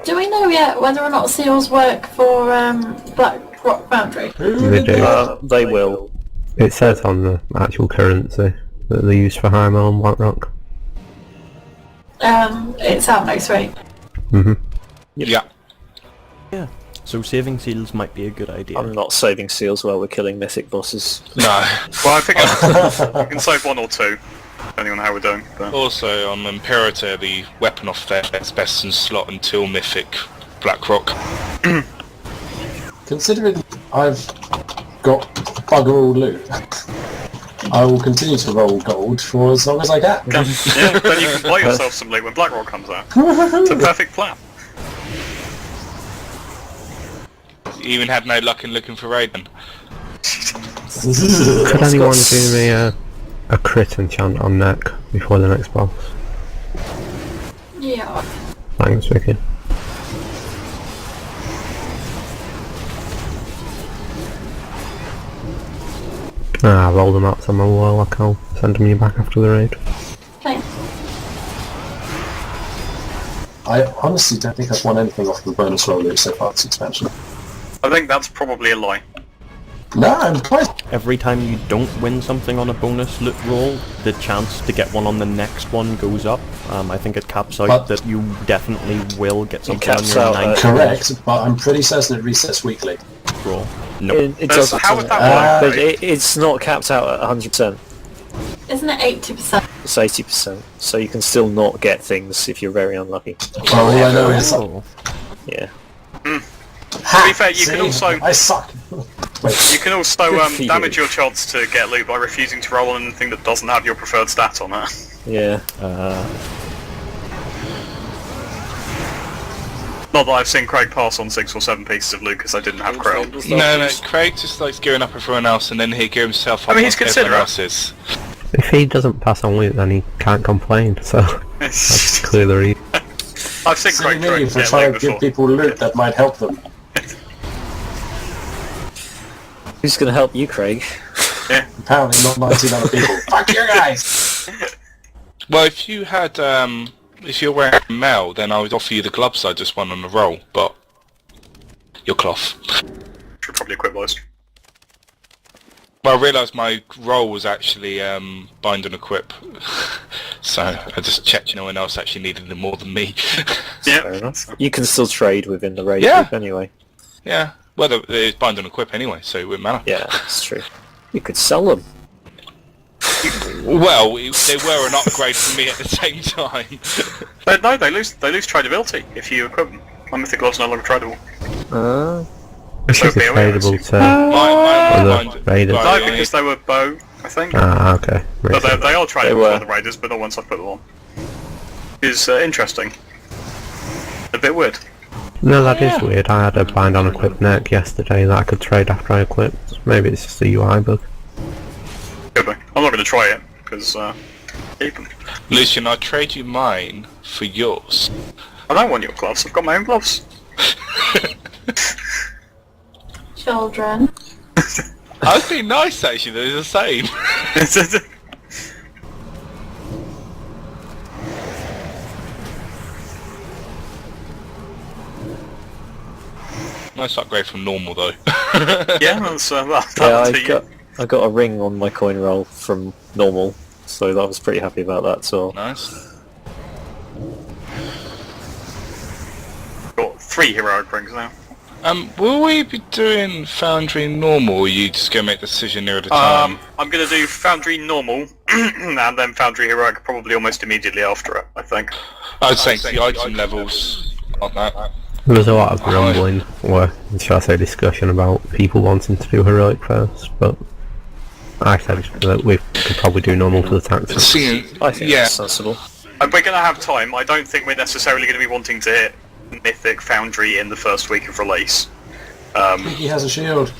Do we know yet whether or not seals work for Black Rock Foundry? They do. They will. It says on the actual currency that they're used for Hymal and Blackrock. It's out next week. Yeah. Yeah. So saving seals might be a good idea. I'm not saving seals while we're killing mythic bosses. No. Well, I think we can save one or two, depending on how we're doing. But... Also, on Imperator, the weapon off there is best in slot until Mythic Blackrock. Considering I've got bugger all loot, I will continue to roll gold for as long as I can. Yeah, then you can buy yourself some loot when Blackrock comes out. It's a perfect plan. You even had no luck in looking for Raiden. Could anyone do me a crit enchant on neck before the next boss? Yeah. Thanks, Vicky. Roll them out on my warlock, I'll send them you back after the raid. Thanks. I honestly don't think I've won anything off the bonus roll loot so far this expansion. I think that's probably a lie. No, I'm quite... Every time you don't win something on a bonus loot roll, the chance to get one on the next one goes up. I think it caps out But- that you definitely will get something on caps your out ninth Correct, but I'm pretty certain it resets weekly. roll. No. It doesn't. How would that work? But it's not capped out at 100%. Isn't it 80%? It's 80%. So you can still not get things if you're very unlucky. Well, all I know is... Oh. Yeah. To be fair, you can also I suck. Wait, you can also Good for damage you. your chance to get loot by refusing to roll on anything that doesn't have your preferred stat on it. Yeah. Not that I've seen Craig pass on 6 or 7 pieces of loot because I didn't have credit. No, Craig just likes gearing up everyone else and then he gear himself up I mean, he's like everyone considerate. else's. If he doesn't pass on loot, then he can't complain, so that's clearly the reason. I've seen see Craig try me to for get trying loot to give before. people loot that might help them. Who's going to help you, Craig? Apparently not 19 other people. Fuck you guys! Well, if you had, if you're wearing mail, then I would offer you the gloves I just won on the roll, but your cloth. Should probably equip those. Well, I realised my roll was actually bind and equip, so I just checked no one else actually needed them more than me. Yeah. Fair enough. You can still trade within the raid Yeah. group anyway. Yeah, well, it's bind and equip anyway, so it wouldn't matter. Yeah, that's true. You could sell them. Well, they were an upgrade for me at the same time. But no, they lose tradability if you equip them. My mythic glove's no longer tradable. Which is So be aware, tradable to Mine other raiders. No, because they were bow, I think. Okay. But they are tradable were. for the raiders, but not once I've put them on. It's interesting. A bit weird. No, that is weird. I had a bind on equipped neck yesterday that I could trade after I equipped. Maybe it's just a UI bug. Could be. I'm not going to try it, because, keep them. Lucian, I'll trade you mine for yours. I don't want your gloves, I've got my own gloves. Children. I'd be nice actually, they're the same. Nice upgrade from normal though. Yeah, that's, Yeah, I got a ring on my coin roll from normal, so I was pretty happy about that. So Nice. got 3 heroic rings now. Will we be doing Foundry normal, or are you just going to make the decision near the time? I'm going to do Foundry normal, and then Foundry heroic probably almost immediately after it, I think. I'd say the item levels on that. There was a lot of grumbling, or shall I say discussion about people wanting to do heroic first, but I said that we could probably do normal for the tactics. Seeing, I think yeah, that's sensible. We're going to have time. I don't think we're necessarily going to be wanting to hit Mythic Foundry in the first week of release. He has a shield.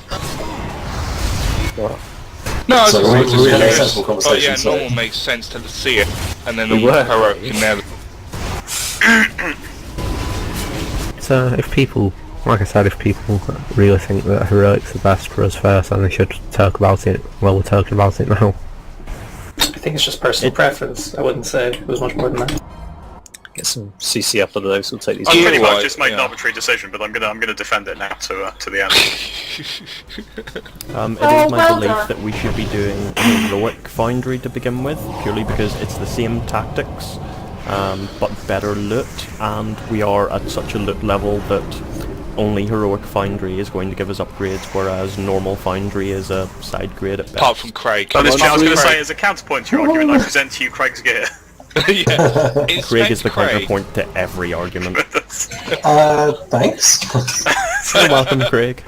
no, I was So just we had a curious. sensible Oh conversation, yeah, so- normal makes sense to see it, and then We the were. heroic in there. So if people, like I said, if people really think that heroic's the best for us first, then they should talk about it. Well, we're talking about it now. I think it's just personal preference. I wouldn't say it was much more than that. Get some CC up of those. We'll take these. I pretty much Right, just made an yeah. arbitrary decision, but I'm gonna defend it now to the end. It Oh, is my well belief done. that we should be doing Heroic Foundry to begin with, purely because it's the same tactics, but better loot, and we are at such a loot level that only Heroic Foundry is going to give us upgrades, whereas normal Foundry is a side grade at best. Apart from Craig. I was going to Craig. say, as a counterpoint to your argument, I present to you Craig's gear. Yeah. Craig is the Craig. counterpoint to every argument. Thanks. You're welcome, Craig.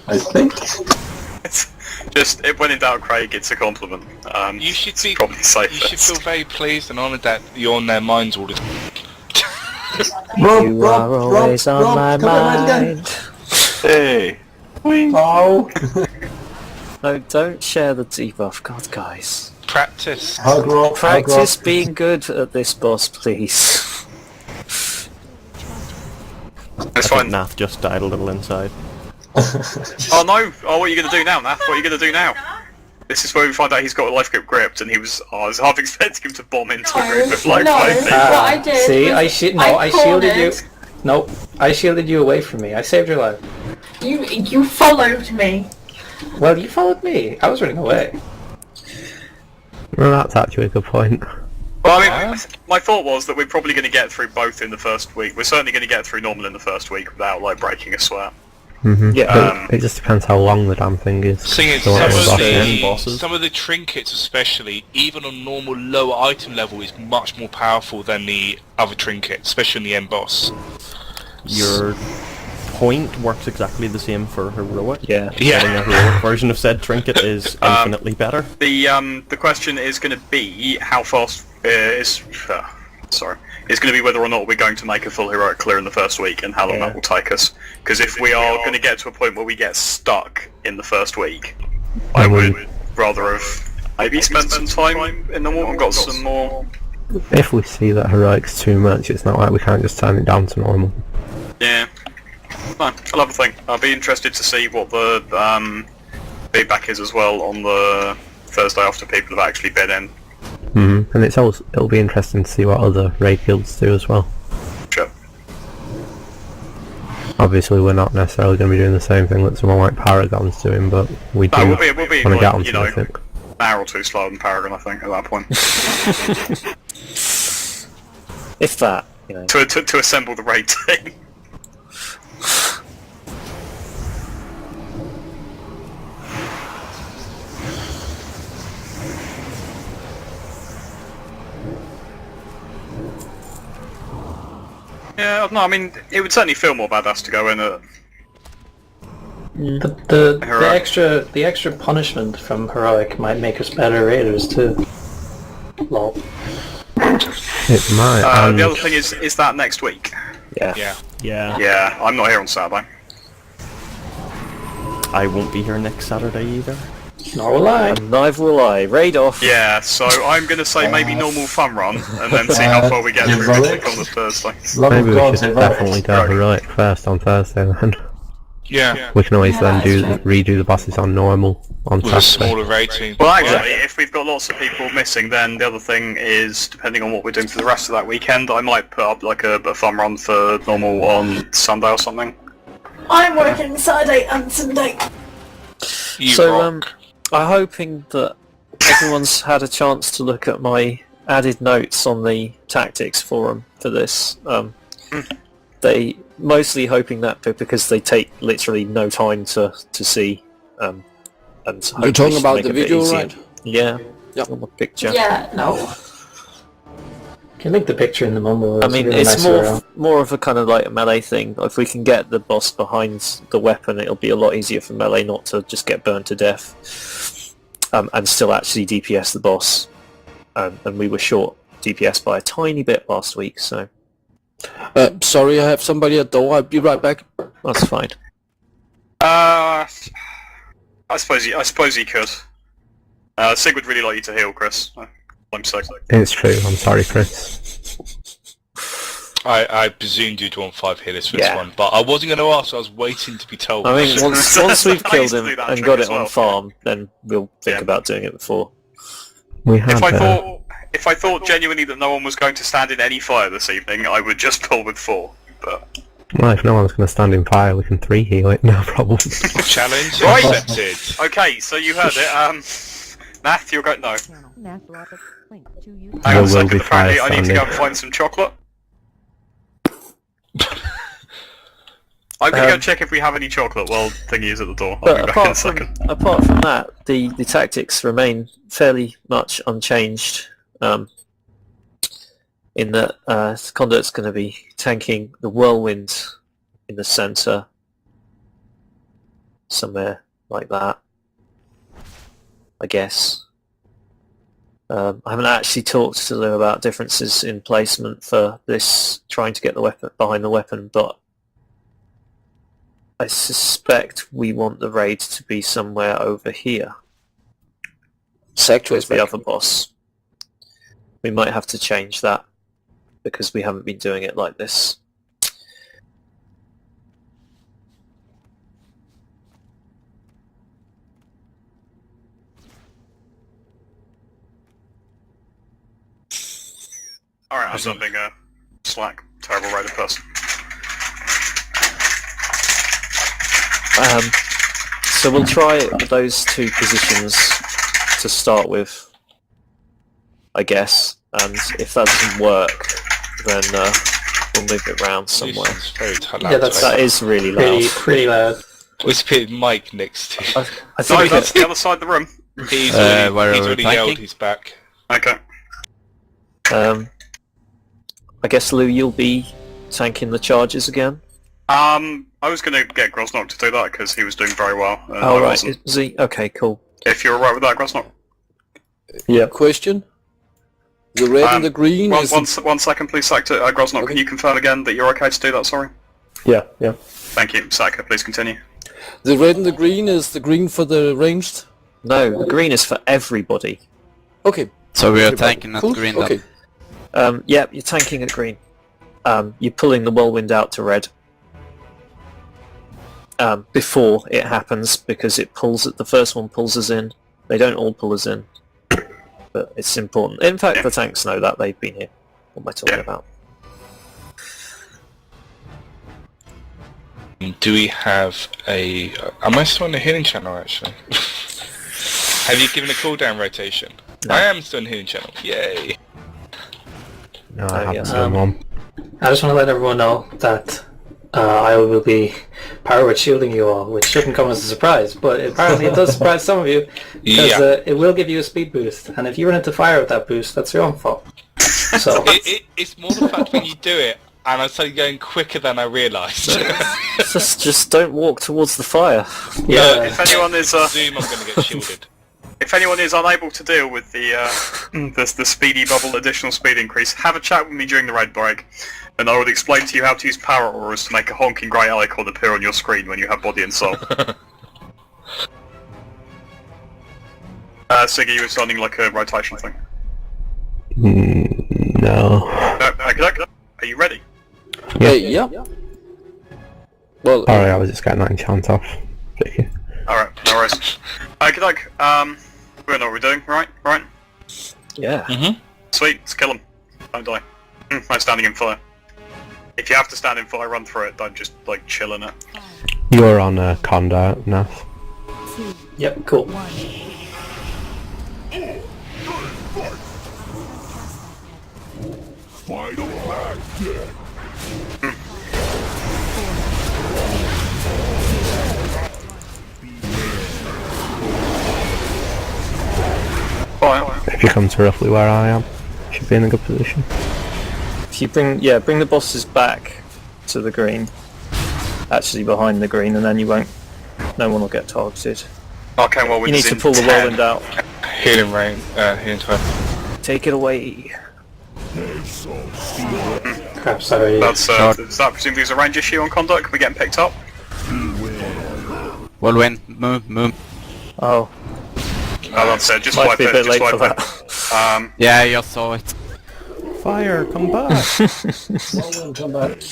I think. Just, when in doubt, Craig, it's a compliment. You should be. Probably safest. You should feel very pleased and honoured that you're on their minds all the time. Rob, You Rob, are always Rob, on my Rob, come on, again. mind. Hey. Oh. No, don't share the debuff. God, guys. Practice. Hug Rob, hug Rob. Practice being good at this boss, please. That's I fine. think Nath just died a little inside. Oh no! Oh, what are you going to do now, Nath? What are you going to do now? This is where we find out he's got a life grip gripped, and I was half expecting him to bomb into a group of life no. flying people. What I did See, was I shielded you. cornered- Nope, I shielded you away from me. I saved your life. You followed me. Well, you followed me. I was running away. Well, that's actually a good point. Well, I mean, my thought was that we're probably going to get through both in the first week. We're certainly going to get through normal in the first week without, like, breaking a sweat. Yeah. It just depends how long the damn thing is. Thing is, So some what of, boss the- is. bosses. some of the trinkets especially, even on normal lower item level, is much more powerful than the other trinkets, especially in the end boss. Your point works exactly the same for Heroic. Yeah. Getting a Heroic version of said trinket is infinitely better. The question is going to be how fast is going to be whether or not we're going to make a full heroic clear in the first week and how long that will take us. Because if we are going to get to a point where we get stuck in the first week, I would rather have maybe spent some time in the water and got some more. If we see that heroic's too much, it's not like we can't just turn it down to normal. Yeah. No, I'll have a think. I'll be interested to see what the feedback is as well on the Thursday after people have actually been in. And it'll be interesting to see what other raid guilds do as well. Sure. Obviously, we're not necessarily going to be doing the same thing that someone like Paragon's doing, but we do No, want we'll be to like, get onto you know, it, I think. an hour or two slower than Paragon, I think, at that point. If that, you know. to assemble the raid team. Yeah, no, I mean, it would certainly feel more badass to go in at... The Heroic. the extra punishment from heroic might make us better raiders too. Lol. It might. and the other thing is that next week? Yeah. Yeah. Yeah. Yeah, I'm not here on Saturday. I won't be here next Saturday either. Nor will I. And neither will I. Raid off. Yeah, so I'm going to say maybe normal fun run, and then see how far we get through Heroic. on the Thursday. Love Maybe of we God, should heroic. definitely do heroic first on Thursday then. Yeah. We can always then that's redo the bosses on normal on With a Saturday. smaller raid team. Well, actually, if we've got lots of people missing, then the other thing is, depending on what we're doing for the rest of that weekend, I might put up like a fun run for normal on Sunday or something. I'm working Saturday and Sunday. You So, rock. I'm hoping that everyone's had a chance to look at my added notes on the tactics forum for this. They mostly hoping that because they take literally no time to see. And You're talking about the video, easier. right? Yeah. Yep. On the picture. Yeah, no. Can link the picture in the mumble. I mean, really it's nice more of a kind of like a melee thing. If we can get the boss behind the weapon, it'll be a lot easier for melee not to just get burned to death, and still actually DPS the boss. And we were short DPS by a tiny bit last week, so Sorry, I have somebody at the door. I'll be right back. that's fine. I suppose you could. Sig would really like you to heal, Chris. I'm so. It's true, I'm sorry, Chris. I presumed you'd want 5 healers for Yeah. this one, but I wasn't going to ask, I was waiting to be told. I mean, once we've I killed used to him do that and trick got as it on well. farm, then we'll think Yeah. about doing it before. We had If I thought If I thought genuinely that no one was going to stand in any fire this evening, I would just pull with 4. But Well, if no one's going to stand in fire, we can 3 heal it, no problem. Challenge Right. accepted. okay, so you heard it. Nath, you're going. No. Hang There on a will second. be Apparently, fire I need to go standing. and find some chocolate. I'm going to go check if we have any chocolate while Thingy is at the door. I'll But be back in a second. apart from that, the tactics remain fairly much unchanged. In that Conduit's going to be tanking the whirlwind in the centre, somewhere like that, I guess. I haven't actually talked to Lou about differences in placement for this, trying to get the weapon behind the weapon, but I suspect we want the raid to be somewhere over here Sector with the other boss. We might have to change that because we haven't been doing it like this. Alright, I'm not being a slack, terrible raider person. So we'll try those 2 positions to start with, I guess, and if that doesn't work, then we'll move it round somewhere. This is very loud. Yeah, that's- That is really loud. Pretty loud. Where's the mic next to? I No, think that's the other side of the room. He's where already we're yelled. tanking? He's back. Okay. I guess Lou, you'll be tanking the charges again. I was going to get Grosnock to do that because he was doing very well. And Oh I right, wasn't. is he? Okay, cool. If you're alright with that, Grosnock. Question? The red and the green is... One second, please, Sactor. Grosnock, can you confirm again that you're okay to do that, sorry? Yeah. Thank you. Sactor, please continue. The red and the green is the green for the ranged? No, the green is for everybody. Okay. So we are Everybody. tanking at Cool. green then. Okay. Yeah, you're tanking at green. You're pulling the whirlwind out to red. Before it happens, because it pulls the first one pulls us in. They don't all pull us in, but it's important. In fact, the tanks know that they've been here. What am I talking about? Do we have a... am I still on the healing channel, actually? Have you given a cooldown rotation? No. I am still on the healing channel. Yay! No, I haven't yes. done one. I just want to let everyone know that I will be power word shielding you all, which shouldn't come as a surprise, but apparently it does surprise some of you, because Yeah. it will give you a speed boost, and if you run into fire with that boost, that's your own fault. So, It's more the fact when you do it, and I'm suddenly going quicker than I realised. Just don't walk towards the fire. yeah, If anyone is Zoom, I'm going to get shielded. if anyone is unable to deal with the speedy bubble additional speed increase, have a chat with me during the raid break, and I will explain to you how to use power auras to make a honking grey icon appear on your screen when you have body and soul. Siggy, you were sounding like a rotation thing. No. Okay. Are you ready? Yeah. Well, Sorry, I was just getting that enchant off. Thank you. Alright, no worries. Okay, we know what we're doing, right? Right? Yeah. Sweet, let's kill him. Don't die. No standing in fire. If you have to stand in fire, run through it, don't just, like, chill in it. You're on Conda, Nath. yep, cool. Fire. If you come to roughly where I am, you should be in a good position. If you bring the bosses back to the green, actually behind the green, and then no one will get targeted. Okay, well, You need to pull the whirlwind out. Healing rain, healing time. Take it away. Crap, sorry. That's, is that presumably a range issue on conduct? Can we get him picked up? Whirlwind, move. Oh, No, that's it, just might wipe be a it, bit just late for wipe that. it. Yeah, I just saw it. Fire, come back! Come back.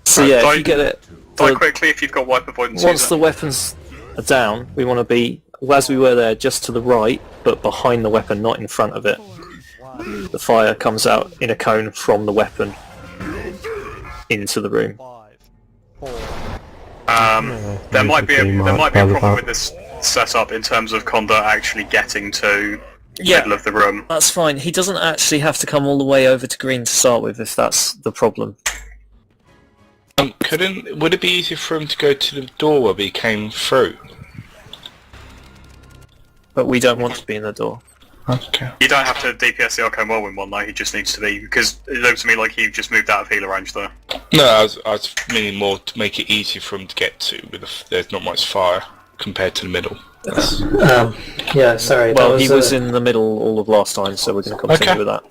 So yeah, if Die- you get it, Die quickly if you've got wipe avoidance. once use the it. weapons are down, we want to be as we were there, just to the right, but behind the weapon, not in front of it. The fire comes out in a cone from the weapon into the room. There might be a problem with this setup in terms of Conda actually getting to the middle of the room. That's fine. He doesn't actually have to come all the way over to green to start with, if that's the problem. Would it be easier for him to go to the door where he came through? But we don't want to be in the door. Okay. You don't have to DPS the Arcane Whirlwind one though, he just needs to be, because it looks to me like he just moved out of healer range there. No, I was meaning more to make it easier for him to get to, there's not much fire compared to the middle. Yeah, sorry. Well, he was in the middle all of last time, so we're going to continue with that.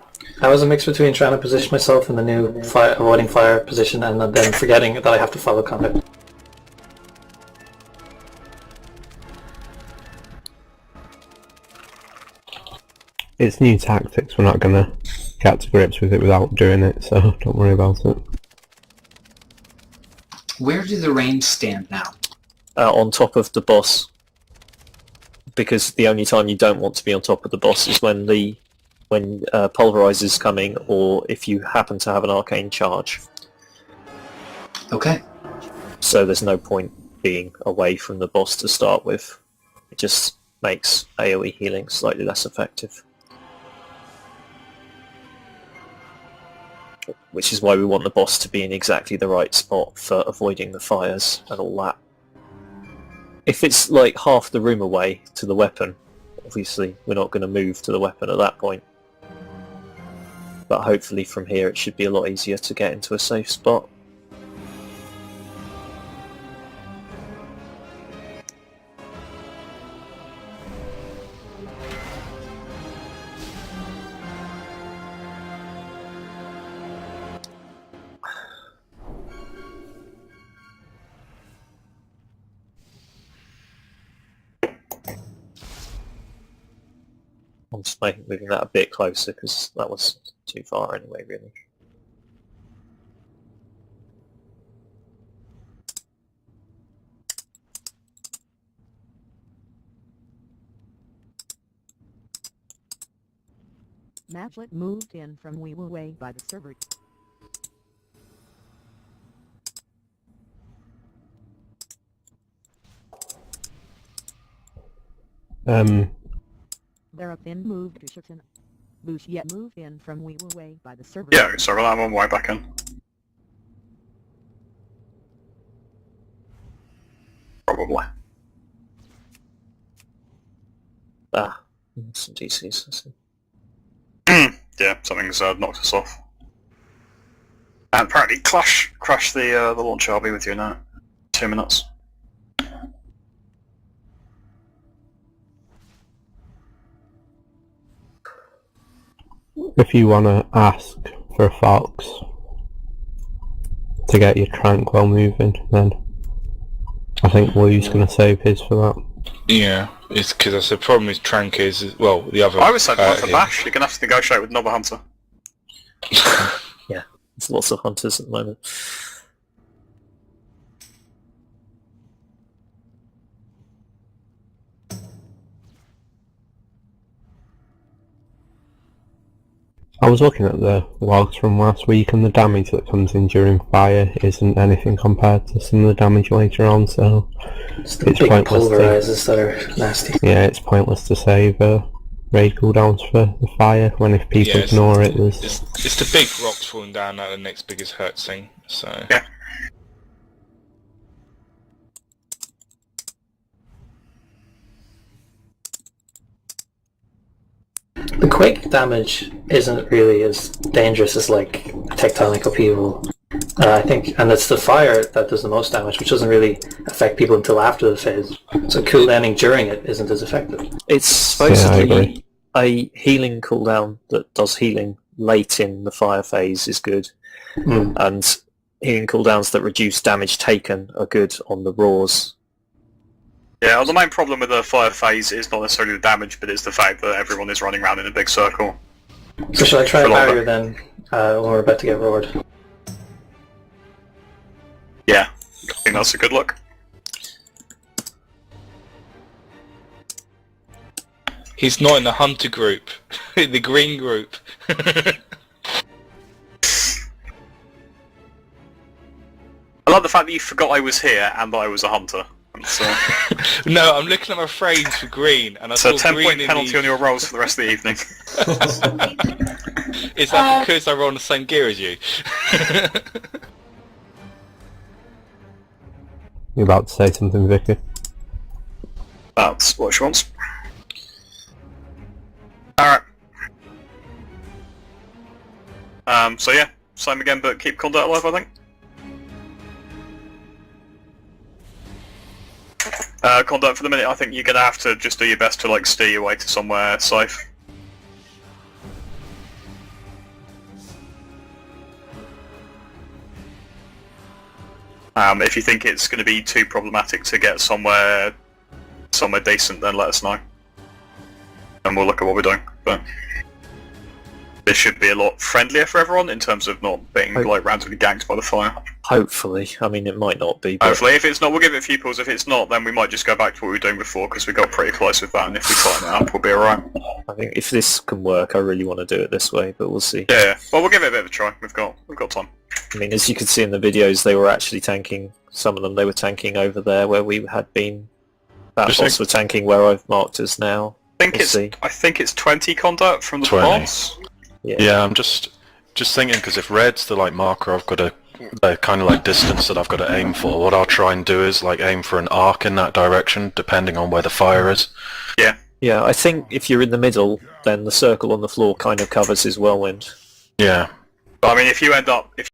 I was a mix between trying to position myself in the new avoiding fire position and then forgetting that I have to follow conduct. It's new tactics, we're not going to get to grips with it without doing it, so don't worry about it. Where do the range stand now? On top of the boss. Because the only time you don't want to be on top of the boss is when Pulverize is coming, or if you happen to have an arcane charge. Okay. So there's no point being away from the boss to start with. It just makes AoE healing slightly less effective. Which is why we want the boss to be in exactly the right spot for avoiding the fires and all that. If it's like half the room away to the weapon, obviously we're not going to move to the weapon at that point. But hopefully from here it should be a lot easier to get into a safe spot. I'm just moving that a bit closer because that was too far anyway, really. Matchlet moved in from We Were Way by the server. Thereupon moved to Shirton. Lucia moved in from We Were Way by the server. Yeah, sorry, I'm on my way back in. Probably. Some DCs, I see. Yeah, something's knocked us off. And apparently crashed the launcher. I'll be with you in 2 minutes. If you want to ask for a fox to get your Tranquil moving, then I think Lou's going to save his for that. Yeah, it's because the problem with Trank is, well, the other... I was saying for Bash, you're going to have to negotiate with Nova Hunter. Yeah, there's lots of hunters at the moment. I was looking at the logs from last week, and the damage that comes in during fire isn't anything compared to some of the damage later on, so it's big pointless pulverizers that are nasty. Yeah, it's pointless to save raid cooldowns for the fire, when if people ignore it, there's... It's the big rocks falling down at the next biggest hurt thing, so... Yeah. The quake damage isn't really as dangerous as like tectonic upheaval. I think, and it's the fire that does the most damage, which doesn't really affect people until after the phase. So cooldowning during it isn't as effective. It's supposedly a healing cooldown that does healing late in the fire phase is good, and healing cooldowns that reduce damage taken are good on the roars. Yeah, well, the main problem with the fire phase is not necessarily the damage, but it's the fact that everyone is running around in a big circle. So should I try barrier then, when we're about to get roared? Yeah, I think that's a good look. He's not in the hunter group, in the green group. I like the fact that you forgot I was here and that I was a hunter. So, No, I'm looking at my frames for green, and I so saw 10 green point in penalty the... on your rolls for the rest of the evening. Is that because I roll on the same gear as you? You're about to say something, Vicky? That's what she wants. Alright. So yeah, same again, but keep contact alive, I think. Conduct for the minute, I think you're gonna have to just do your best to like steer your way to somewhere safe. If you think it's going to be too problematic to get somewhere decent, then let us know, and we'll look at what we're doing. But this should be a lot friendlier for everyone in terms of not being like randomly ganked by the fire. Hopefully. I mean, it might not be. But... Hopefully, if it's not, we'll give it a few pulls. If it's not, then we might just go back to what we were doing before, because we got pretty close with that, and if we tighten it up, we'll be alright. I think if this can work, I really want to do it this way, but we'll see. Yeah, well, we'll give it a bit of a try. We've got time. I mean, as you can see in the videos, they were actually tanking, some of them they were tanking over there where we had been. That boss were tanking where I've marked us now. I think it's 20 conduct from the 20. boss. Yeah, I'm just thinking, because if red's the like marker, I've got the kind of like distance that I've got to aim for. What I'll try and do is like aim for an arc in that direction, depending on where the fire is. Yeah. Yeah, I think if you're in the middle, then the circle on the floor kind of covers his whirlwind. Yeah. But I mean, if you end up